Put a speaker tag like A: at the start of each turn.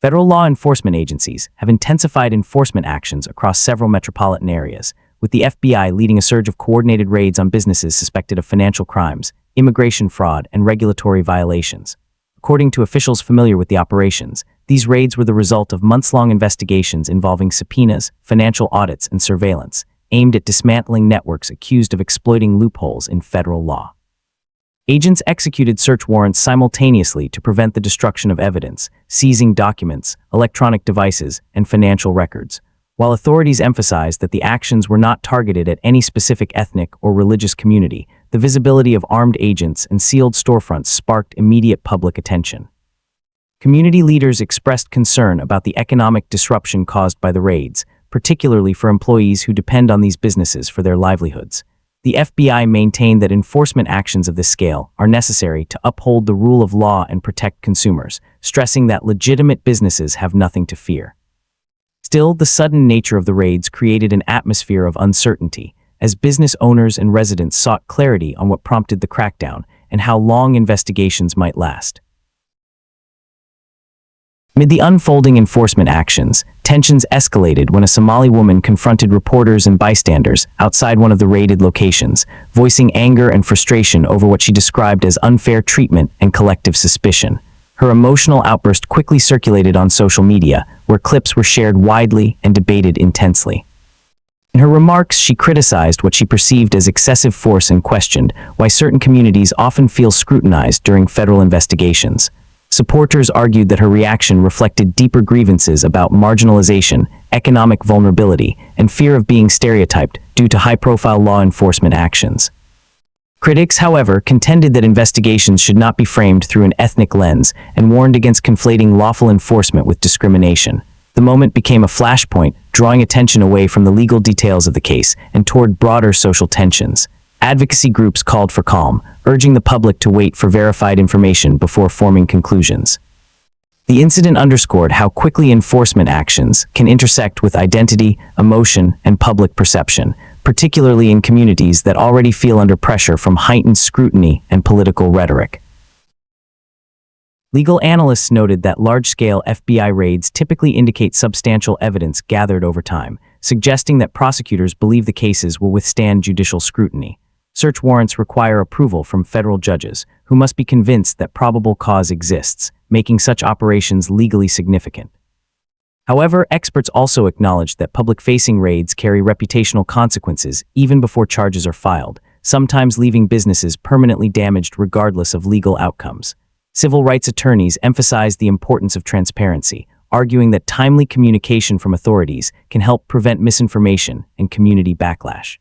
A: Federal law enforcement agencies have intensified enforcement actions across several metropolitan areas, with the FBI leading a surge of coordinated raids on businesses suspected of financial crimes, immigration fraud, and regulatory violations. According to officials familiar with the operations, these raids were the result of months-long investigations involving subpoenas, financial audits, and surveillance, aimed at dismantling networks accused of exploiting loopholes in federal law. Agents executed search warrants simultaneously to prevent the destruction of evidence, seizing documents, electronic devices, and financial records, while authorities emphasized that the actions were not targeted at any specific ethnic or religious community. The visibility of armed agents and sealed storefronts sparked immediate public attention. Community leaders expressed concern about the economic disruption caused by the raids, particularly for employees who depend on these businesses for their livelihoods. The FBI maintained that enforcement actions of this scale are necessary to uphold the rule of law and protect consumers, stressing that legitimate businesses have nothing to fear. Still, the sudden nature of the raids created an atmosphere of uncertainty, as business owners and residents sought clarity on what prompted the crackdown and how long investigations might last. Amid the unfolding enforcement actions, tensions escalated when a Somali woman confronted reporters and bystanders outside one of the raided locations, voicing anger and frustration over what she described as unfair treatment and collective suspicion. Her emotional outburst quickly circulated on social media, where clips were shared widely and debated intensely. In her remarks, she criticized what she perceived as excessive force and questioned why certain communities often feel scrutinized during federal investigations. Supporters argued that her reaction reflected deeper grievances about marginalization, economic vulnerability, and fear of being stereotyped due to high-profile law enforcement actions. Critics, however, contended that investigations should not be framed through an ethnic lens and warned against conflating lawful enforcement with discrimination. The moment became a flashpoint, drawing attention away from the legal details of the case and toward broader social tensions. Advocacy groups called for calm, urging the public to wait for verified information before forming conclusions. The incident underscored how quickly enforcement actions can intersect with identity, emotion, and public perception, particularly in communities that already feel under pressure from heightened scrutiny and political rhetoric. Legal analysts noted that large-scale FBI raids typically indicate substantial evidence gathered over time, suggesting that prosecutors believe the cases will withstand judicial scrutiny. Search warrants require approval from federal judges, who must be convinced that probable cause exists, making such operations legally significant. However, experts also acknowledged that public-facing raids carry reputational consequences even before charges are filed, sometimes leaving businesses permanently damaged regardless of legal outcomes. Civil rights attorneys emphasized the importance of transparency, arguing that timely communication from authorities can help prevent misinformation and community backlash.